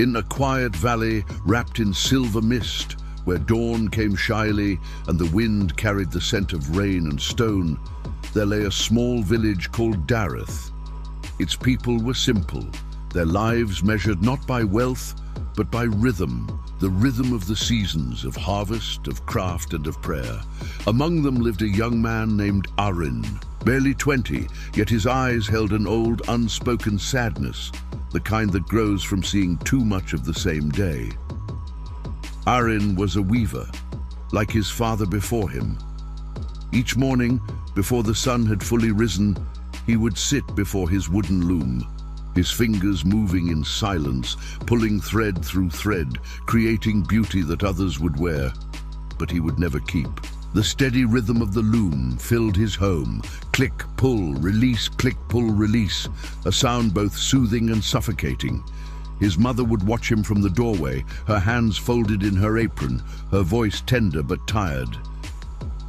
In a quiet valley wrapped in silver mist, where dawn came shyly and the wind carried the scent of rain and stone, there lay a small village called Dareth. Its people were simple, their lives measured not by wealth, but by rhythm, the rhythm of the seasons, of harvest, of craft, and of prayer. Among them lived a young man named Arin, barely 20, yet his eyes held an old, unspoken sadness, the kind that grows from seeing too much of the same day. Arin was a weaver, like his father before him. Each morning, before the sun had fully risen, he would sit before his wooden loom, his fingers moving in silence, pulling thread through thread, creating beauty that others would wear, but he would never keep. The steady rhythm of the loom filled his home. Click, pull, release, click, pull, release, a sound both soothing and suffocating. His mother would watch him from the doorway, her hands folded in her apron, her voice tender but tired.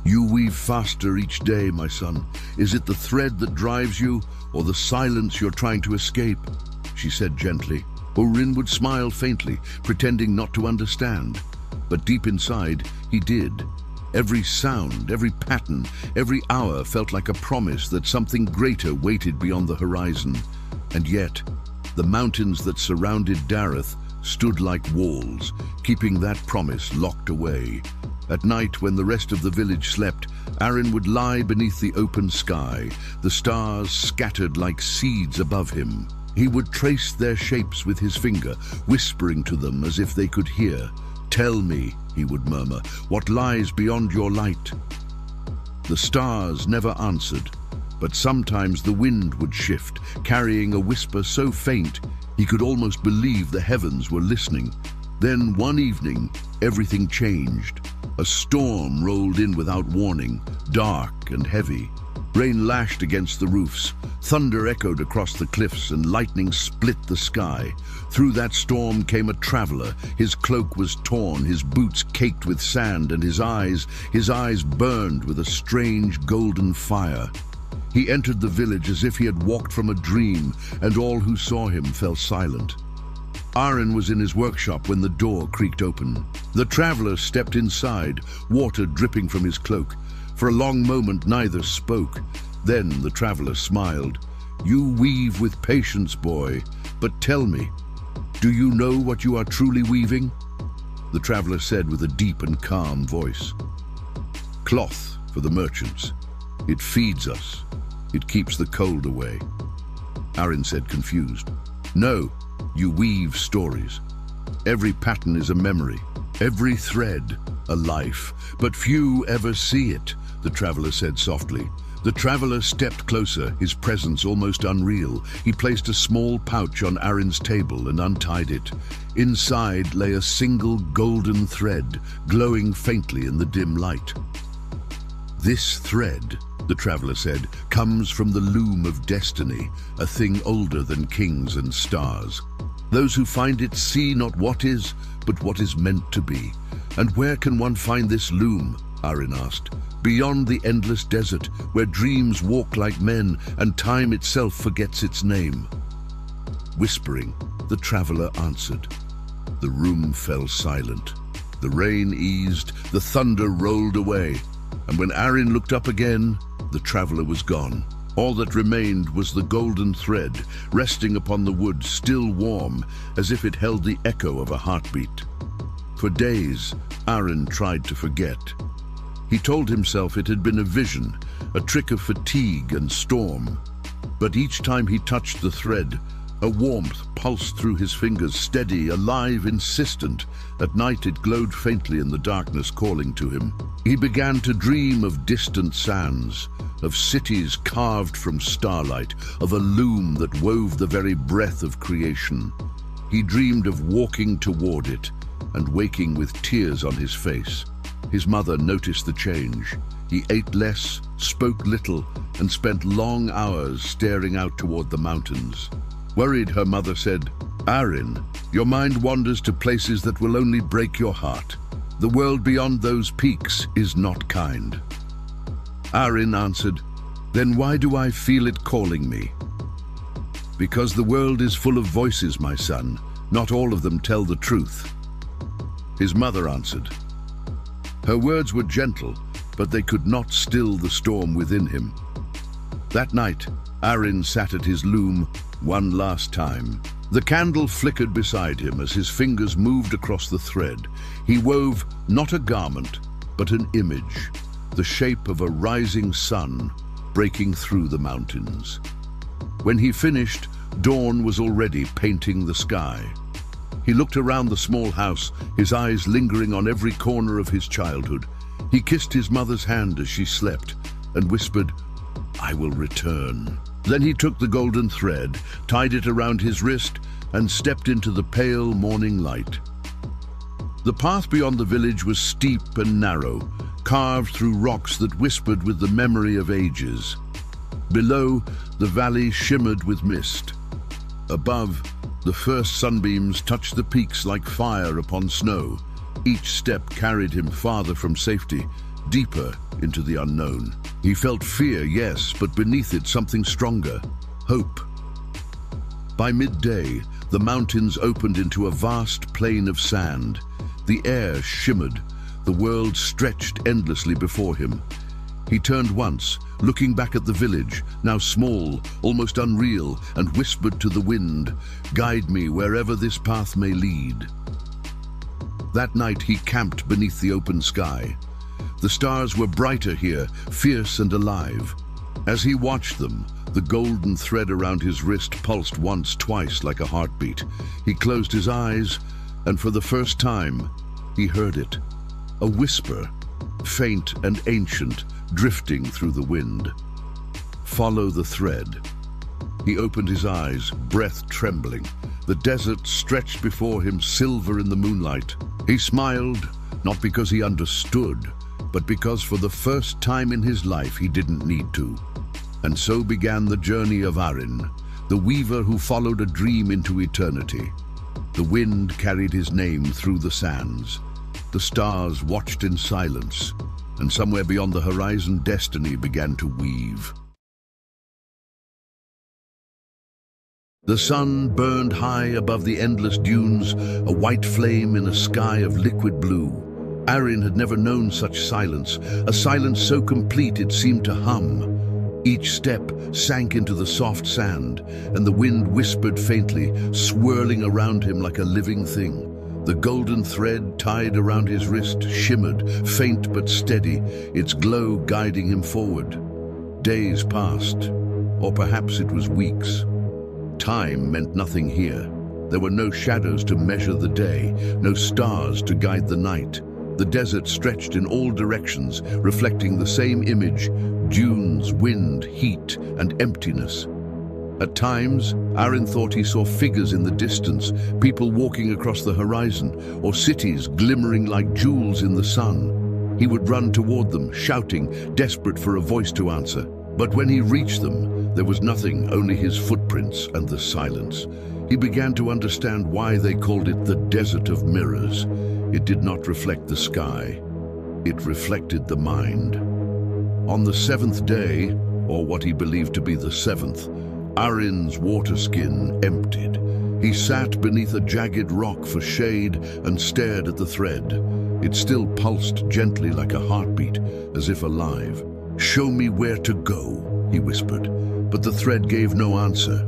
"You weave faster each day, my son. Is it the thread that drives you, or the silence you're trying to escape?" she said gently. Arin would smile faintly, pretending not to understand. But deep inside, he did. Every sound, every pattern, every hour felt like a promise that something greater waited beyond the horizon. And yet, the mountains that surrounded Dareth stood like walls, keeping that promise locked away. At night, when the rest of the village slept, Arin would lie beneath the open sky, the stars scattered like seeds above him. He would trace their shapes with his finger, whispering to them as if they could hear. "Tell me," he would murmur, "what lies beyond your light." The stars never answered, but sometimes the wind would shift, carrying a whisper so faint he could almost believe the heavens were listening. Then one evening, everything changed. A storm rolled in without warning, dark and heavy. Rain lashed against the roofs, thunder echoed across the cliffs, and lightning split the sky. Through that storm came a traveler. His cloak was torn, his boots caked with sand, and his eyes burned with a strange golden fire. He entered the village as if he had walked from a dream, and all who saw him fell silent. Arin was in his workshop when the door creaked open. The traveler stepped inside, water dripping from his cloak. For a long moment, neither spoke. Then the traveler smiled. "You weave with patience, boy, but tell me, do you know what you are truly weaving?" The traveler said with a deep and calm voice. "Cloth for the merchants. It feeds us. It keeps the cold away." Arin said, confused. "No, you weave stories. Every pattern is a memory, every thread a life, but few ever see it," the traveler said softly. The traveler stepped closer, his presence almost unreal. He placed a small pouch on Arin's table and untied it. Inside lay a single golden thread, glowing faintly in the dim light. "This thread," the traveler said, "comes from the loom of destiny, a thing older than kings and stars. Those who find it see not what is, but what is meant to be." "And where can one find this loom?" Arin asked. "Beyond the endless desert, where dreams walk like men and time itself forgets its name." Whispering, the traveler answered. The room fell silent. The rain eased, the thunder rolled away, and when Arin looked up again, the traveler was gone. All that remained was the golden thread, resting upon the wood, still warm, as if it held the echo of a heartbeat. For days, Arin tried to forget. He told himself it had been a vision, a trick of fatigue and storm. But each time he touched the thread, a warmth pulsed through his fingers, steady, alive, insistent. At night it glowed faintly in the darkness, calling to him. He began to dream of distant sands, of cities carved from starlight, of a loom that wove the very breath of creation. He dreamed of walking toward it and waking with tears on his face. His mother noticed the change. He ate less, spoke little, and spent long hours staring out toward the mountains. Worried, her mother said, "Arin, your mind wanders to places that will only break your heart. The world beyond those peaks is not kind." Arin answered, "Then why do I feel it calling me?" "Because the world is full of voices, my son, Not all of them tell the truth." His mother answered. Her words were gentle, but they could not still the storm within him. That night, Arin sat at his loom one last time. The candle flickered beside him as his fingers moved across the thread. He wove not a garment, but an image, the shape of a rising sun breaking through the mountains. When he finished, dawn was already painting the sky. He looked around the small house, his eyes lingering on every corner of his childhood. He kissed his mother's hand as she slept and whispered, "I will return." Then he took the golden thread, tied it around his wrist, and stepped into the pale morning light. The path beyond the village was steep and narrow, carved through rocks that whispered with the memory of ages. Below, the valley shimmered with mist. Above, the first sunbeams touched the peaks like fire upon snow. Each step carried him farther from safety, deeper into the unknown. He felt fear, yes, but beneath it something stronger, hope. By midday, the mountains opened into a vast plain of sand. The air shimmered, the world stretched endlessly before him. He turned once, looking back at the village, now small, almost unreal, and whispered to the wind, "Guide me wherever this path may lead." That night he camped beneath the open sky. The stars were brighter here, fierce and alive. As he watched them, the golden thread around his wrist pulsed once, twice like a heartbeat. He closed his eyes, and for the first time, he heard it. A whisper, faint and ancient, drifting through the wind. "Follow the thread." He opened his eyes, breath trembling. The desert stretched before him, silver in the moonlight. He smiled, not because he understood, but because for the first time in his life he didn't need to. And so began the journey of Arin, the weaver who followed a dream into eternity. The wind carried his name through the sands. The stars watched in silence, and somewhere beyond the horizon, destiny began to weave. The sun burned high above the endless dunes, a white flame in a sky of liquid blue. Arin had never known such silence, a silence so complete it seemed to hum. Each step sank into the soft sand, and the wind whispered faintly, swirling around him like a living thing. The golden thread tied around his wrist shimmered, faint but steady, its glow guiding him forward. Days passed, or perhaps it was weeks. Time meant nothing here. There were no shadows to measure the day, no stars to guide the night. The desert stretched in all directions, reflecting the same image: dunes, wind, heat, and emptiness. At times, Arin thought he saw figures in the distance, people walking across the horizon, or cities glimmering like jewels in the sun. He would run toward them, shouting, desperate for a voice to answer. But when he reached them, there was nothing, only his footprints and the silence. He began to understand why they called it the Desert of Mirrors. It did not reflect the sky. It reflected the mind. On the seventh day, or what he believed to be the seventh, Arin's water skin emptied. He sat beneath a jagged rock for shade and stared at the thread. It still pulsed gently like a heartbeat, as if alive. "Show me where to go," he whispered, but the thread gave no answer.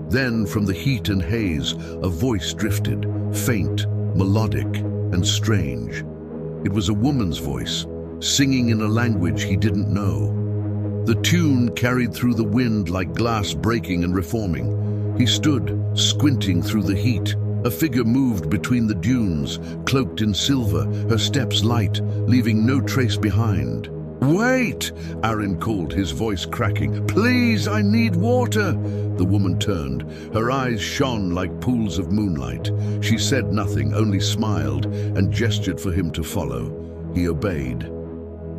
Then, from the heat and haze, a voice drifted, faint, melodic, and strange. It was a woman's voice, singing in a language he didn't know. The tune carried through the wind like glass breaking and reforming. He stood, squinting through the heat. A figure moved between the dunes, cloaked in silver, her steps light, leaving no trace behind. "Wait!" Arin called, his voice cracking. "Please, I need water!" The woman turned. Her eyes shone like pools of moonlight. She said nothing, only smiled, and gestured for him to follow. He obeyed.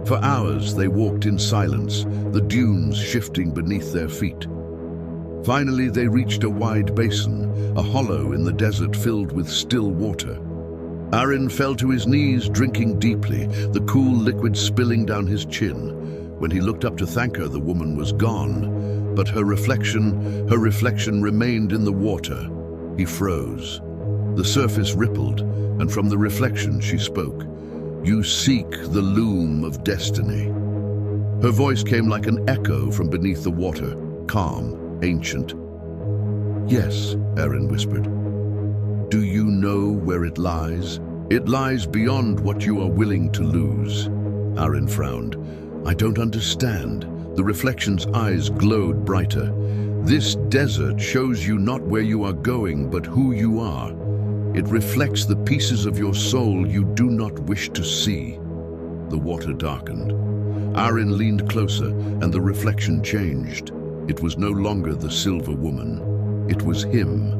For hours they walked in silence, the dunes shifting beneath their feet. Finally they reached a wide basin, a hollow in the desert filled with still water. Arin fell to his knees, drinking deeply, the cool liquid spilling down his chin. When he looked up to thank her, the woman was gone, but her reflection remained in the water. He froze. The surface rippled, and from the reflection she spoke. "You seek the loom of destiny." Her voice came like an echo from beneath the water, calm, ancient. "Yes," Arin whispered. "Do you know where it lies? It lies beyond what you are willing to lose." Arin frowned. "I don't understand." The reflection's eyes glowed brighter. "This desert shows you not where you are going, but who you are. It reflects the pieces of your soul you do not wish to see." The water darkened. Arin leaned closer, and the reflection changed. It was no longer the silver woman. It was him,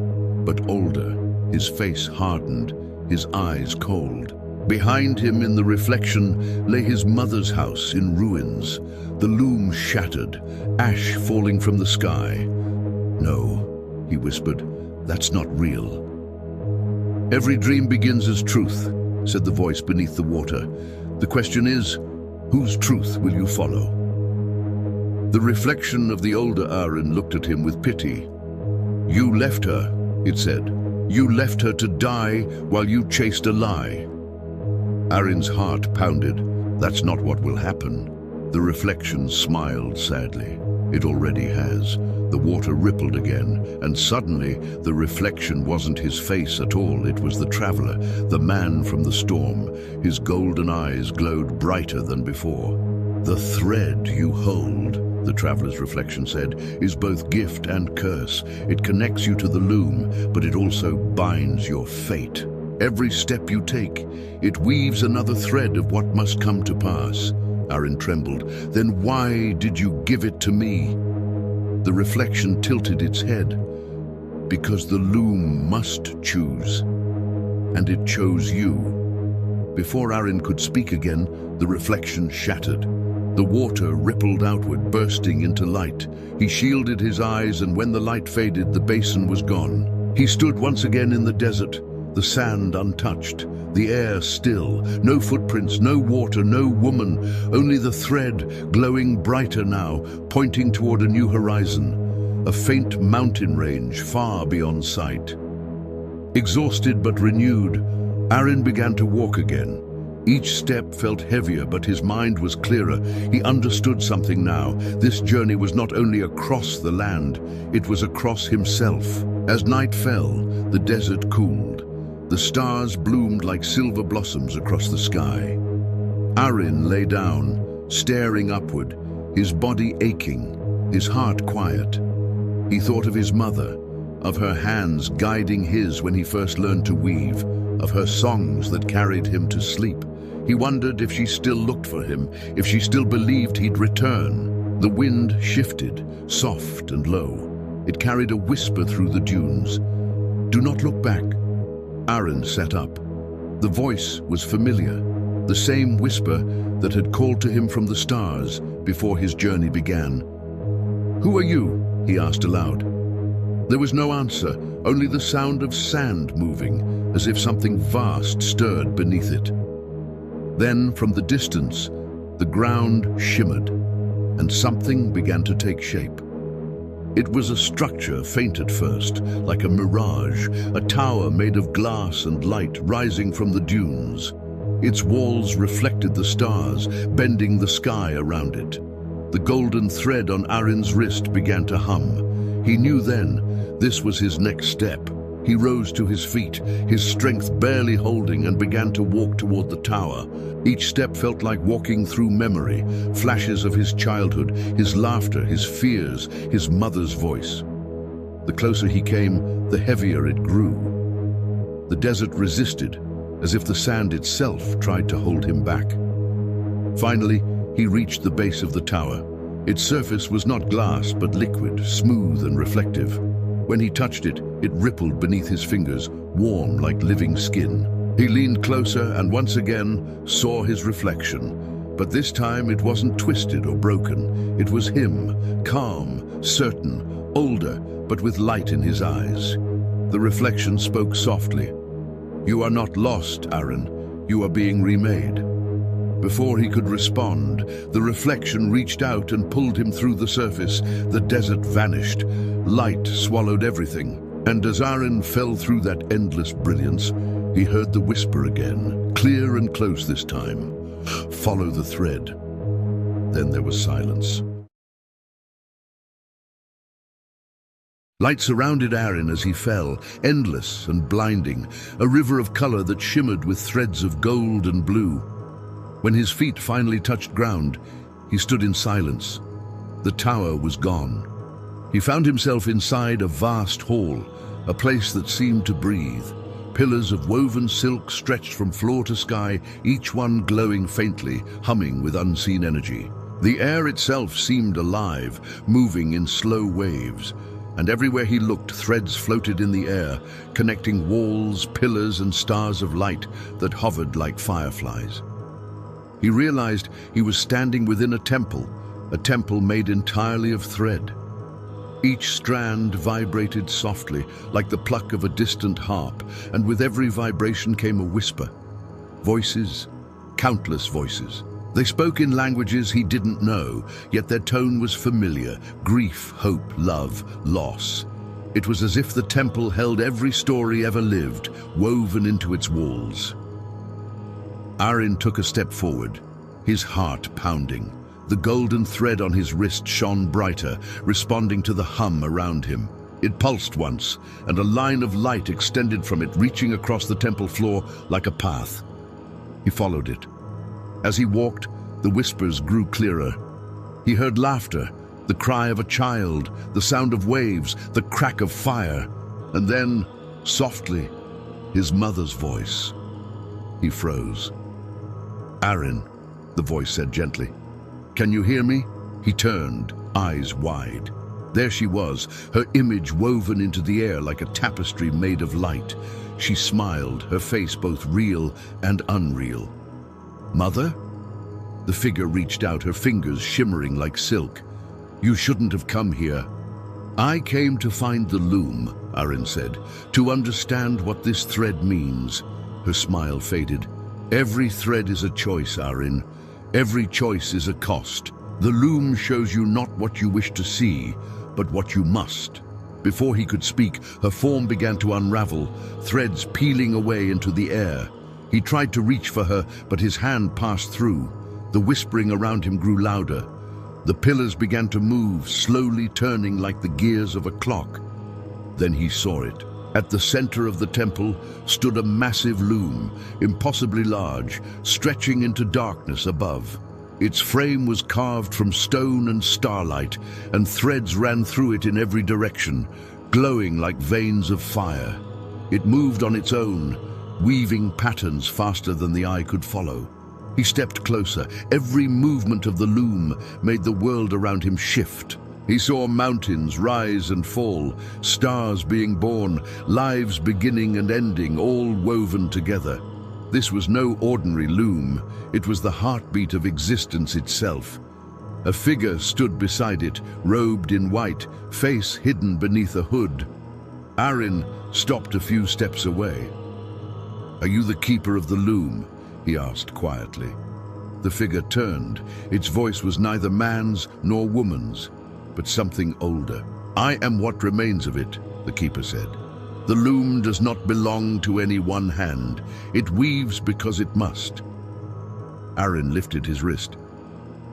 but older, his face hardened, his eyes cold. Behind him in the reflection lay his mother's house in ruins, the loom shattered, ash falling from the sky. "No," he whispered, "that's not real." "Every dream begins as truth," said the voice beneath the water. "The question is, whose truth will you follow?" The reflection of the older Arin looked at him with pity. "You left her," it said. "You left her to die while you chased a lie." Arin's heart pounded. "That's not what will happen." The reflection smiled sadly. "It already has." The water rippled again, and suddenly the reflection wasn't his face at all. It was the traveler, the man from the storm. His golden eyes glowed brighter than before. "The thread you hold," the traveler's reflection said, "is both gift and curse. It connects you to the loom, but it also binds your fate. Every step you take, it weaves another thread of what must come to pass." Arin trembled. "Then why did you give it to me?" The reflection tilted its head. "Because the loom must choose. And it chose you." Before Arin could speak again, the reflection shattered. The water rippled outward, bursting into light. He shielded his eyes, and when the light faded, the basin was gone. He stood once again in the desert, the sand untouched, the air still. No footprints, no water, no woman, only the thread, glowing brighter now, pointing toward a new horizon, a faint mountain range far beyond sight. Exhausted but renewed, Arin began to walk again. Each step felt heavier, but his mind was clearer. He understood something now. This journey was not only across the land, it was across himself. As night fell, the desert cooled. The stars bloomed like silver blossoms across the sky. Arin lay down, staring upward, his body aching, his heart quiet. He thought of his mother, of her hands guiding his when he first learned to weave, of her songs that carried him to sleep. He wondered if she still looked for him, if she still believed he'd return. The wind shifted, soft and low. It carried a whisper through the dunes. "Do not look back." Arin sat up. The voice was familiar, the same whisper that had called to him from the stars before his journey began. "Who are you?" he asked aloud. There was no answer, only the sound of sand moving, as if something vast stirred beneath it. Then, from the distance, the ground shimmered, and something began to take shape. It was a structure, faint at first, like a mirage, a tower made of glass and light rising from the dunes. Its walls reflected the stars, bending the sky around it. The golden thread on Arin's wrist began to hum. He knew then this was his next step. He rose to his feet, his strength barely holding, and began to walk toward the tower. Each step felt like walking through memory, flashes of his childhood, his laughter, his fears, his mother's voice. The closer he came, the heavier it grew. The desert resisted, as if the sand itself tried to hold him back. Finally, he reached the base of the tower. Its surface was not glass, but liquid, smooth and reflective. When he touched it, it rippled beneath his fingers, warm like living skin. He leaned closer and once again saw his reflection. But this time it wasn't twisted or broken. It was him, calm, certain, older, but with light in his eyes. The reflection spoke softly. "You are not lost, Arin. You are being remade." Before he could respond, the reflection reached out and pulled him through the surface. The desert vanished. Light swallowed everything. And as Arin fell through that endless brilliance, he heard the whisper again, clear and close this time. Follow the thread. Then there was silence. Light surrounded Arin as he fell, endless and blinding, a river of color that shimmered with threads of gold and blue. When his feet finally touched ground, he stood in silence. The tower was gone. He found himself inside a vast hall, a place that seemed to breathe. Pillars of woven silk stretched from floor to sky, each one glowing faintly, humming with unseen energy. The air itself seemed alive, moving in slow waves. And everywhere he looked, threads floated in the air, connecting walls, pillars, and stars of light that hovered like fireflies. He realized he was standing within a temple made entirely of thread. Each strand vibrated softly, like the pluck of a distant harp, and with every vibration came a whisper. Voices, countless voices. They spoke in languages he didn't know, yet their tone was familiar: grief, hope, love, loss. It was as if the temple held every story ever lived, woven into its walls. Arin took a step forward, his heart pounding. The golden thread on his wrist shone brighter, responding to the hum around him. It pulsed once, and a line of light extended from it, reaching across the temple floor like a path. He followed it. As he walked, the whispers grew clearer. He heard laughter, the cry of a child, the sound of waves, the crack of fire, and then, softly, his mother's voice. He froze. "Arin," the voice said gently. "Can you hear me?" He turned, eyes wide. There she was, her image woven into the air like a tapestry made of light. She smiled, her face both real and unreal. "Mother?" The figure reached out, her fingers shimmering like silk. "You shouldn't have come here." "I came to find the loom," Arin said, "to understand what this thread means." Her smile faded. "Every thread is a choice, Arin. Every choice is a cost. The loom shows you not what you wish to see, but what you must." Before he could speak, her form began to unravel, threads peeling away into the air. He tried to reach for her, but his hand passed through. The whispering around him grew louder. The pillars began to move, slowly turning like the gears of a clock. Then he saw it. At the center of the temple stood a massive loom, impossibly large, stretching into darkness above. Its frame was carved from stone and starlight, and threads ran through it in every direction, glowing like veins of fire. It moved on its own, weaving patterns faster than the eye could follow. He stepped closer. Every movement of the loom made the world around him shift. He saw mountains rise and fall, stars being born, lives beginning and ending, all woven together. This was no ordinary loom. It was the heartbeat of existence itself. A figure stood beside it, robed in white, face hidden beneath a hood. Arin stopped a few steps away. "Are you the keeper of the loom?" he asked quietly. The figure turned. Its voice was neither man's nor woman's, but something older. "I am what remains of it," the keeper said. "The loom does not belong to any one hand. It weaves because it must." Arin lifted his wrist.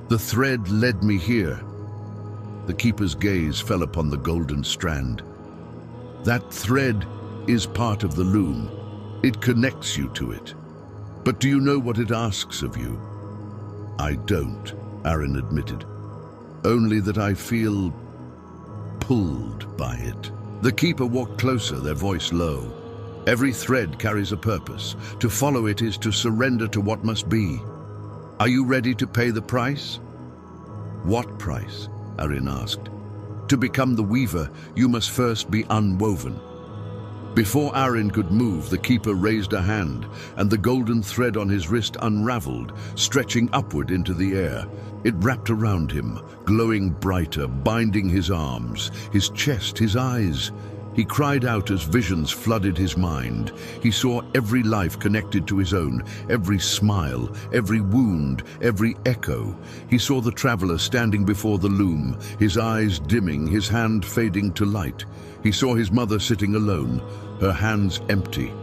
"The thread led me here." The keeper's gaze fell upon the golden strand. "That thread is part of the loom. It connects you to it. But do you know what it asks of you?" "I don't," Arin admitted. "Only that I feel pulled by it." The keeper walked closer, their voice low. "Every thread carries a purpose. To follow it is to surrender to what must be. Are you ready to pay the price?" "What price?" Arin asked. "To become the weaver, you must first be unwoven." Before Arin could move, the keeper raised a hand, and the golden thread on his wrist unraveled, stretching upward into the air. It wrapped around him, glowing brighter, binding his arms, his chest, his eyes. He cried out as visions flooded his mind. He saw every life connected to his own, every smile, every wound, every echo. He saw the traveler standing before the loom, his eyes dimming, his hand fading to light. He saw his mother sitting alone, her hands empty,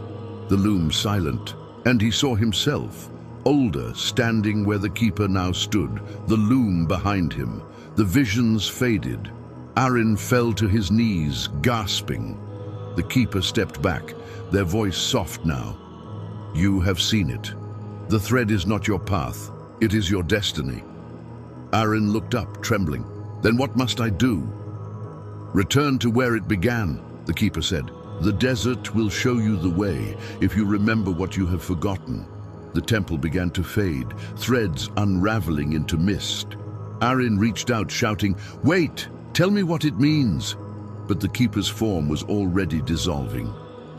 the loom silent. And he saw himself, older, standing where the keeper now stood, the loom behind him. The visions faded. Arin fell to his knees, gasping. The keeper stepped back, their voice soft now. You have seen it. The thread is not your path, it is your destiny. Arin looked up, trembling. Then what must I do? Return to where it began, the keeper said. The desert will show you the way if you remember what you have forgotten. The temple began to fade, threads unraveling into mist. Arin reached out, shouting, Wait! Tell me what it means. But the keeper's form was already dissolving.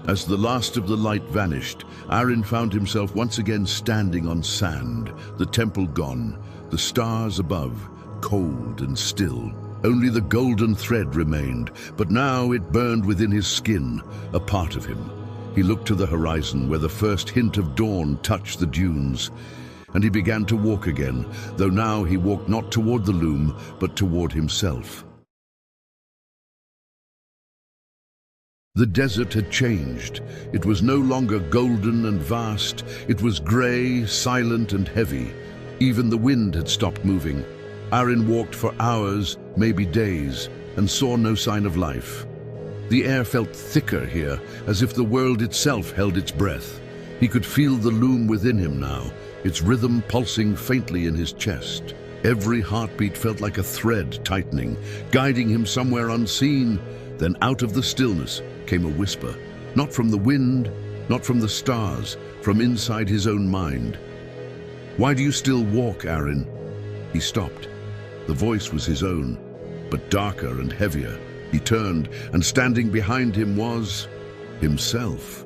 As the last of the light vanished, Arin found himself once again standing on sand, the temple gone, the stars above, cold and still. Only the golden thread remained, but now it burned within his skin, a part of him. He looked to the horizon where the first hint of dawn touched the dunes, and he began to walk again, though now he walked not toward the loom, but toward himself. The desert had changed. It was no longer golden and vast. It was grey, silent and heavy. Even the wind had stopped moving. Arin walked for hours, maybe days, and saw no sign of life. The air felt thicker here, as if the world itself held its breath. He could feel the loom within him now, its rhythm pulsing faintly in his chest. Every heartbeat felt like a thread tightening, guiding him somewhere unseen. Then out of the stillness came a whisper, not from the wind, not from the stars, from inside his own mind. Why do you still walk, Arin? He stopped. The voice was his own, but darker and heavier. He turned, and standing behind him was himself.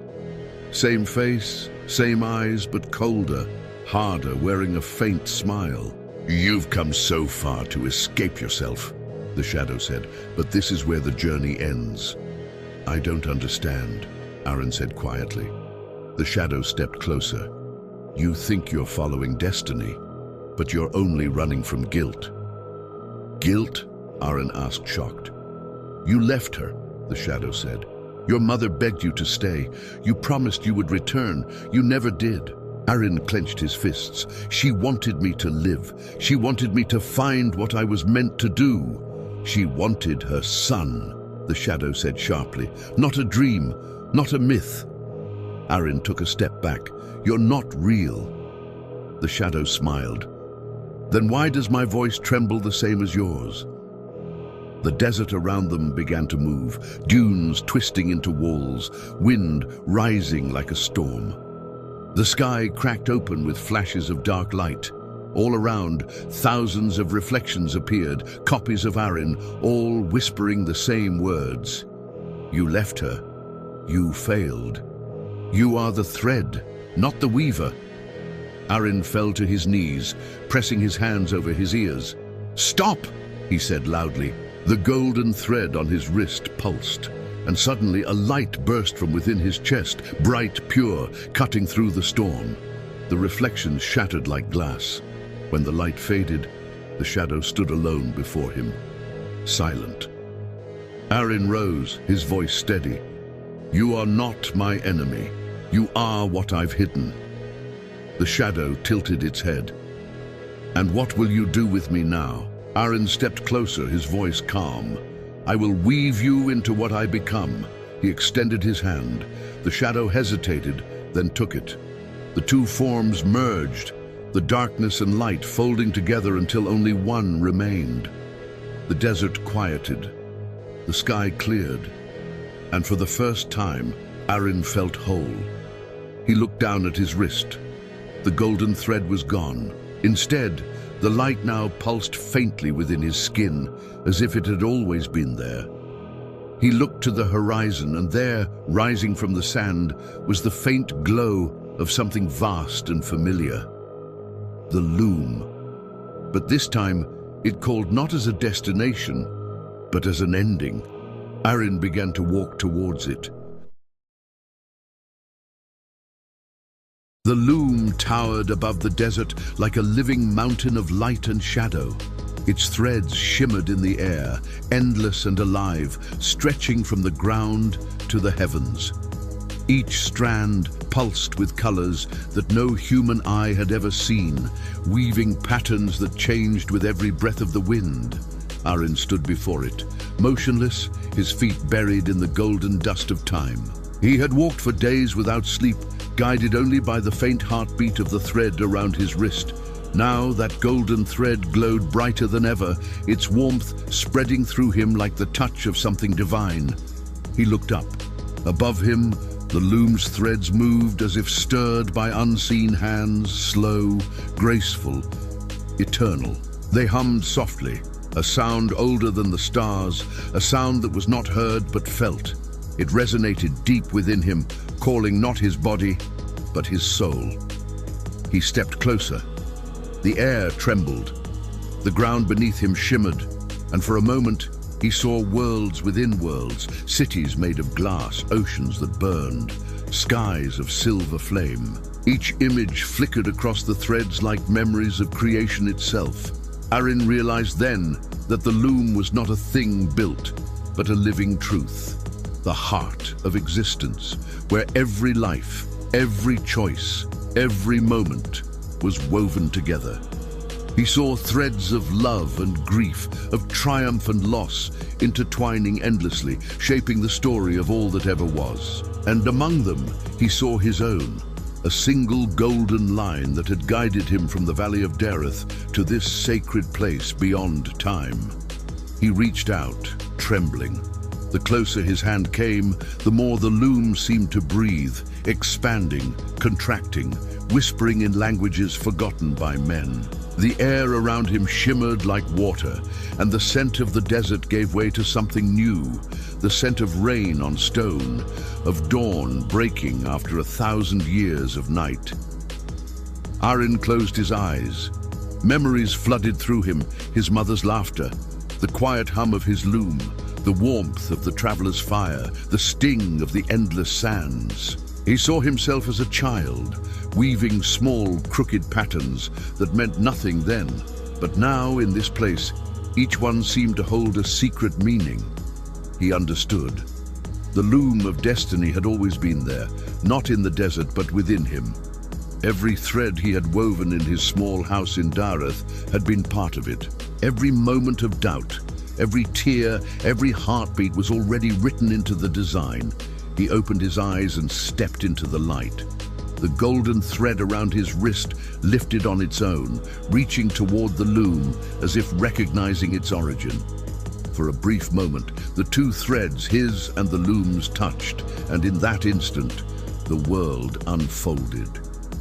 Same face, same eyes, but colder, harder, wearing a faint smile. You've come so far to escape yourself, the shadow said, but this is where the journey ends. I don't understand, Arin said quietly. The shadow stepped closer. You think you're following destiny, but you're only running from guilt. Guilt? Arin asked, shocked. You left her, the shadow said. Your mother begged you to stay. You promised you would return. You never did. Arin clenched his fists. She wanted me to live. She wanted me to find what I was meant to do. She wanted her son, the shadow said sharply. Not a dream, not a myth. Arin took a step back. You're not real. The shadow smiled. Then why does my voice tremble the same as yours? The desert around them began to move, dunes twisting into walls, wind rising like a storm. The sky cracked open with flashes of dark light. All around, thousands of reflections appeared, copies of Arin, all whispering the same words. You left her. You failed. You are the thread, not the weaver. Arin fell to his knees, pressing his hands over his ears. Stop, he said loudly. The golden thread on his wrist pulsed, and suddenly a light burst from within his chest, bright, pure, cutting through the storm. The reflections shattered like glass. When the light faded, the shadow stood alone before him, silent. Arin rose, his voice steady. You are not my enemy. You are what I've hidden. The shadow tilted its head. And what will you do with me now? Arin stepped closer, his voice calm. I will weave you into what I become. He extended his hand. The shadow hesitated, then took it. The two forms merged, the darkness and light folding together until only one remained. The desert quieted. The sky cleared. And for the first time, Arin felt whole. He looked down at his wrist. The golden thread was gone. Instead, the light now pulsed faintly within his skin, as if it had always been there. He looked to the horizon, and there, rising from the sand, was the faint glow of something vast and familiar. The loom. But this time, it called not as a destination, but as an ending. Arin began to walk towards it. The loom towered above the desert like a living mountain of light and shadow. Its threads shimmered in the air, endless and alive, stretching from the ground to the heavens. Each strand pulsed with colors that no human eye had ever seen, weaving patterns that changed with every breath of the wind. Arin stood before it, motionless, his feet buried in the golden dust of time. He had walked for days without sleep, guided only by the faint heartbeat of the thread around his wrist. Now that golden thread glowed brighter than ever, its warmth spreading through him like the touch of something divine. He looked up. Above him, the loom's threads moved as if stirred by unseen hands, slow, graceful, eternal. They hummed softly, a sound older than the stars, a sound that was not heard but felt. It resonated deep within him, calling not his body, but his soul. He stepped closer. The air trembled. The ground beneath him shimmered, and for a moment he saw worlds within worlds, cities made of glass, oceans that burned, skies of silver flame. Each image flickered across the threads like memories of creation itself. Arin realized then that the loom was not a thing built, but a living truth, the heart of existence, where every life, every choice, every moment was woven together. He saw threads of love and grief, of triumph and loss, intertwining endlessly, shaping the story of all that ever was. And among them, he saw his own, a single golden line that had guided him from the Valley of Dareth to this sacred place beyond time. He reached out, trembling. The closer his hand came, the more the loom seemed to breathe, expanding, contracting, whispering in languages forgotten by men. The air around him shimmered like water, and the scent of the desert gave way to something new, the scent of rain on stone, of dawn breaking after 1,000 years of night. Arin closed his eyes. Memories flooded through him, his mother's laughter, the quiet hum of his loom, the warmth of the traveler's fire, the sting of the endless sands. He saw himself as a child, weaving small, crooked patterns that meant nothing then. But now, in this place, each one seemed to hold a secret meaning. He understood. The loom of destiny had always been there, not in the desert, but within him. Every thread he had woven in his small house in Dareth had been part of it. Every moment of doubt, every tear, every heartbeat was already written into the design. He opened his eyes and stepped into the light. The golden thread around his wrist lifted on its own, reaching toward the loom as if recognizing its origin. For a brief moment, the two threads, his and the loom's, touched, and in that instant, the world unfolded.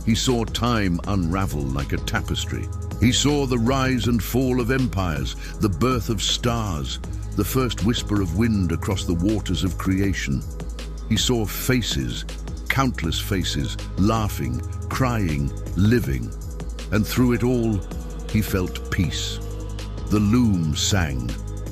He saw time unravel like a tapestry. He saw the rise and fall of empires, the birth of stars, the first whisper of wind across the waters of creation. He saw faces, countless faces, laughing, crying, living. And through it all, he felt peace. The loom sang,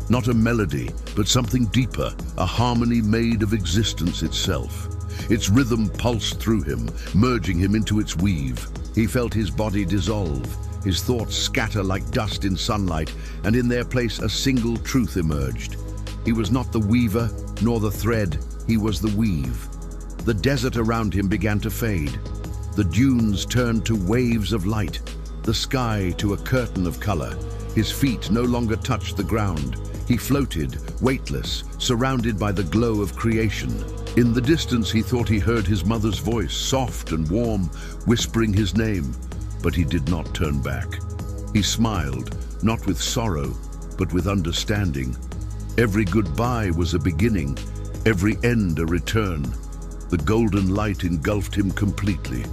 not a melody, but something deeper, a harmony made of existence itself. Its rhythm pulsed through him, merging him into its weave. He felt his body dissolve, his thoughts scatter like dust in sunlight, and in their place a single truth emerged. He was not the weaver, nor the thread, he was the weave. The desert around him began to fade. The dunes turned to waves of light, the sky to a curtain of color. His feet no longer touched the ground. He floated, weightless, surrounded by the glow of creation. In the distance, he thought he heard his mother's voice, soft and warm, whispering his name, but he did not turn back. He smiled, not with sorrow, but with understanding. Every goodbye was a beginning, every end a return. The golden light engulfed him completely.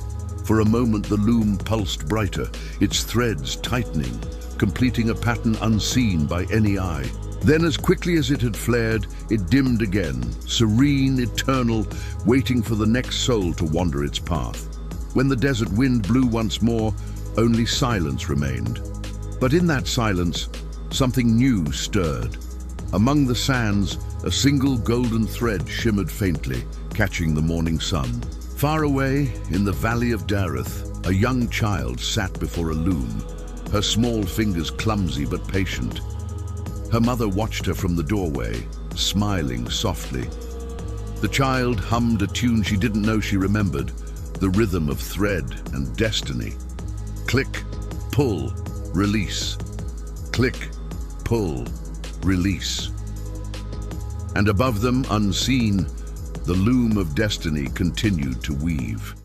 For a moment, the loom pulsed brighter, its threads tightening, completing a pattern unseen by any eye. Then, as quickly as it had flared, it dimmed again, serene, eternal, waiting for the next soul to wander its path. When the desert wind blew once more, only silence remained. But in that silence, something new stirred. Among the sands, a single golden thread shimmered faintly, catching the morning sun. Far away, in the valley of Dareth, a young child sat before a loom, her small fingers clumsy but patient. Her mother watched her from the doorway, smiling softly. The child hummed a tune she didn't know she remembered, the rhythm of thread and destiny. Click, pull, release. Click, pull, release. And above them, unseen, the loom of destiny continued to weave.